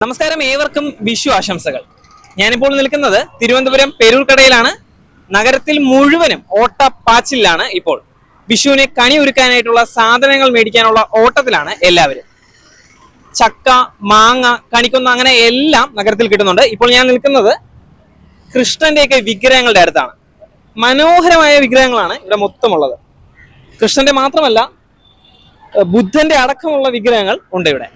നമസ്കാരം, ഏവർക്കും വിഷു ആശംസകൾ. ഞാനിപ്പോൾ നിൽക്കുന്നത് തിരുവനന്തപുരം പേരൂർക്കടയിലാണ്. നഗരത്തിൽ മുഴുവനും ഓട്ടപ്പാച്ചിലാണ്. ഇപ്പോൾ വിഷുവിനെ കണി ഒരുക്കാനായിട്ടുള്ള സാധനങ്ങൾ മേടിക്കാനുള്ള ഓട്ടത്തിലാണ് എല്ലാവരും. ചക്ക, മാങ്ങ, കണിക്കൊന്ന അങ്ങനെ എല്ലാം നഗരത്തിൽ കിട്ടുന്നുണ്ട്. ഇപ്പോൾ ഞാൻ നിൽക്കുന്നത് കൃഷ്ണന്റെയൊക്കെ വിഗ്രഹങ്ങളുടെ അടുത്താണ്. മനോഹരമായ വിഗ്രഹങ്ങളാണ് ഇവിടെ മൊത്തമുള്ളത്. കൃഷ്ണന്റെ മാത്രമല്ല, ബുദ്ധന്റെ അടക്കമുള്ള വിഗ്രഹങ്ങൾ ഉണ്ട് ഇവിടെ.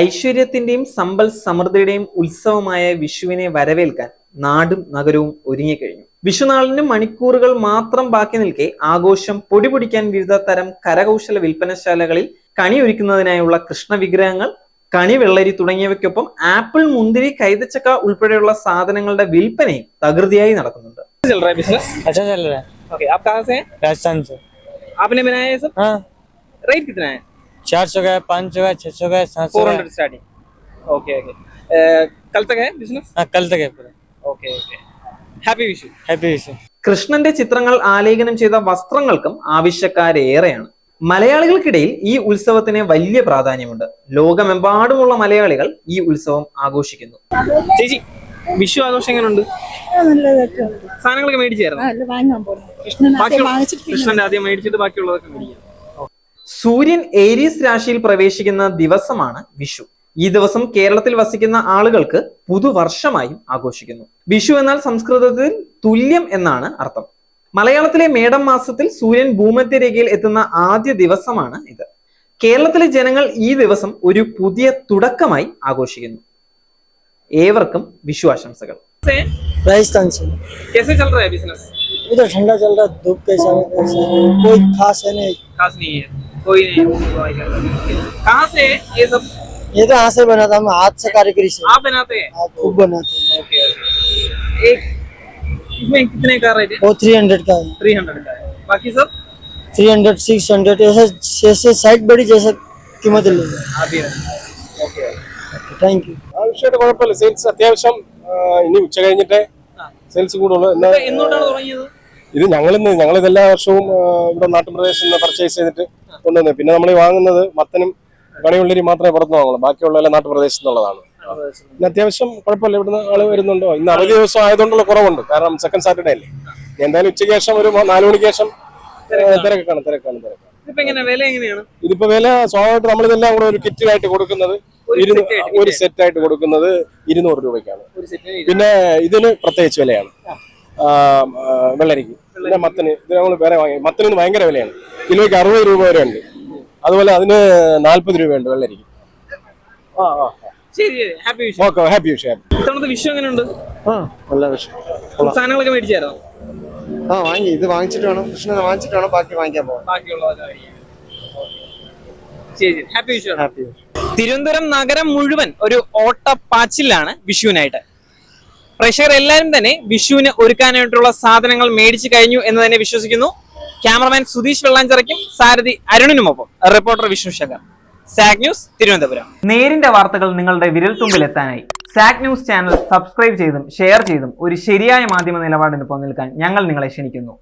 ഐശ്വര്യത്തിന്റെയും സമ്പൽ സമൃദ്ധിയുടെയും ഉത്സവമായ വിഷുവിനെ വരവേൽക്കാൻ നാടും നഗരവും ഒരുങ്ങിക്കഴിഞ്ഞു. വിഷുനാളിന് മണിക്കൂറുകൾ മാത്രം ബാക്കി നിൽക്കെ ആഘോഷം പൊടിപൊടിക്കാൻ വിവിധ തരം കരകൗശല വിൽപ്പനശാലകളിൽ കണി ഒരുക്കുന്നതിനായുള്ള കൃഷ്ണ വിഗ്രഹങ്ങൾ, കണി, വെള്ളരി തുടങ്ങിയവയ്ക്കൊപ്പം ആപ്പിൾ, മുന്തിരി, കൈതച്ചക്ക ഉൾപ്പെടെയുള്ള സാധനങ്ങളുടെ വിൽപ്പനയും തകൃതിയായി നടക്കുന്നുണ്ട്. रेट कितना है? 400 का है, 500 का है, 600 का है, 700 का है। 400 स्टार्टिंग. Okay okay. कल तक है बिजनेस? हाँ, कल तक है पूरा. Okay okay. Happy Vishu. Happy Vishu. കൃഷ്ണന്റെ ചിത്രങ്ങൾ ആലേഖനം ചെയ്ത വസ്ത്രങ്ങൾക്കും ആവശ്യക്കാരേറെയാണ്. മലയാളികൾക്കിടയിൽ ഈ ഉത്സവത്തിന് വലിയ പ്രാധാന്യമുണ്ട്. ലോകമെമ്പാടുമുള്ള മലയാളികൾ ഈ ഉത്സവം ആഘോഷിക്കുന്നു. ചേച്ചി, വിഷു ആഘോഷം എങ്ങനെയുണ്ട്? സാധനങ്ങളൊക്കെ മേടിച്ചായിരുന്നു? കൃഷ്ണന്റെ ആദ്യം മേടിച്ചിട്ട് ബാക്കിയുള്ളതൊക്കെ മേടിക്കാം. സൂര്യൻ ഏരീസ് രാശിയിൽ പ്രവേശിക്കുന്ന ദിവസമാണ് വിഷു. ഈ ദിവസം കേരളത്തിൽ വസിക്കുന്ന ആളുകൾക്ക് പുതുവർഷമായും ആഘോഷിക്കുന്നു. വിഷു എന്നാൽ സംസ്കൃതത്തിൽ തുല്യം എന്നാണ് അർത്ഥം. മലയാളത്തിലെ മേടം മാസത്തിൽ സൂര്യൻ ഭൂമധ്യരേഖയിൽ എത്തുന്ന ആദ്യ ദിവസമാണ് ഇത്. കേരളത്തിലെ ജനങ്ങൾ ഈ ദിവസം ഒരു പുതിയ തുടക്കമായി ആഘോഷിക്കുന്നു. ഏവർക്കും വിഷു ആശംസകൾ. राजस्थान से कैसे चल रहा है बिजनेस? इधर ठंडा चल रहा है, धूप कैसा है, कोई खास है नहीं. खास नहीं है, कोई नहीं. कहाँ से ये सब? ये तो हाथ से बनाता हूँ, हाथ से कारीगरी से. आप बनाते हैं? आप खुद बनाते हैं. Okay okay. एक इसमें कितने का रेट है? वो 300 का है. 300 का है. बाकी सब 300, 600 ऐसे जैसे साइड बड़ी जैसा कीमत ले. अभी ओके. Thank you. ആവശ്യമായിട്ട് കുഴപ്പമില്ല. സെയിൽസ് അത്യാവശ്യം ഇനി ഉച്ച കഴിഞ്ഞിട്ടേ സെയിൽസ് കൂടുള്ളൂ. എന്നോട്ടാണ് തുടങ്ങിയത് ഇത് ഞങ്ങളിത് എല്ലാ വർഷവും ഇവിടെ നാട്ടുപ്രദേശത്ത് നിന്ന് പർച്ചേസ് ചെയ്തിട്ട് കൊണ്ടുവന്നത്. പിന്നെ നമ്മൾ വാങ്ങുന്നത് മത്തനും കണിവെള്ളരി മാത്രമേ പുറത്ത് വാങ്ങുള്ളൂ. ബാക്കിയുള്ള എല്ലാം നാട്ടുപ്രദേശത്ത് നിന്നുള്ളതാണ്. പിന്നെ അത്യാവശ്യം കുഴപ്പമില്ല. ഇവിടുന്ന് ആള് വരുന്നുണ്ടോ? ഇന്ന് അവധി ദിവസം ആയതുകൊണ്ടുള്ള കുറവുണ്ട്. കാരണം സെക്കൻഡ് സാറ്റർഡേ അല്ലേ. എന്തായാലും ഉച്ചയ്ക്ക് ശേഷം ഒരു 4 മണിക്ക് ശേഷം തിരക്കാണ്. ഇതിപ്പോ വില സ്വാഭാവികമായിട്ട് നമ്മളിതെല്ലാം കൂടെ ഒരു കിറ്റിലായിട്ട് കൊടുക്കുന്നത് ഒരു സെറ്റ് ആയിട്ട് കൊടുക്കുന്നത് 200 രൂപയ്ക്കാണ്. പിന്നെ ഇതിന് പ്രത്യേകിച്ച് വിലയാണ്. വെള്ളരിക്ക്, പിന്നെ മത്തന് ഇത് നമ്മൾ വേറെ വാങ്ങി. മത്തനിന് ഭയങ്കര വിലയാണ്. കിലോയ്ക്ക് 60 രൂപ വരെ ഉണ്ട്. അതുപോലെ അതിന് 40 രൂപയുണ്ട് വെള്ളരിക്ക്. Okay, happy Vishu. വിഷു എങ്ങനെയുണ്ട്? നല്ല വിഷു. സാധനങ്ങളൊക്കെ മേടിച്ചായിരുന്നോ? വാങ്ങി. ഇത് വാങ്ങിച്ചിട്ട് വേണം, കൃഷ്ണനെ വാങ്ങിച്ചിട്ട് വേണം ബാക്കി വാങ്ങിക്കാൻ പോകാൻ. ഹാപ്പി വിഷു. ഹാപ്പി. തിരുവനന്തപുരം നഗരം മുഴുവൻ ഒരു ഓട്ടപ്പാച്ചിലാണ് വിഷുവിനായിട്ട്. പ്രേക്ഷകർ എല്ലാവരും തന്നെ വിഷുവിന് ഒരുക്കാനായിട്ടുള്ള സാധനങ്ങൾ മേടിച്ചു കഴിഞ്ഞു എന്ന് തന്നെ വിശ്വസിക്കുന്നു. ക്യാമറമാൻ സുധീഷ് വെള്ളാഞ്ചിറയ്ക്കും സാരഥി അരുണിനുമൊപ്പം റിപ്പോർട്ടർ വിഷ്ണു ശങ്കർ, സാഗ് ന്യൂസ്, തിരുവനന്തപുരം. നേരിന്റെ വാർത്തകൾ നിങ്ങളുടെ വിരൽത്തുമ്പിൽ എത്താനായി സാഗ് ന്യൂസ് ചാനൽ സബ്സ്ക്രൈബ് ചെയ്തും ഷെയർ ചെയ്തും ഒരു ശരിയായ മാധ്യമ നിലപാടിനൊപ്പം നിൽക്കാൻ ഞങ്ങൾ നിങ്ങളെ ക്ഷണിക്കുന്നു.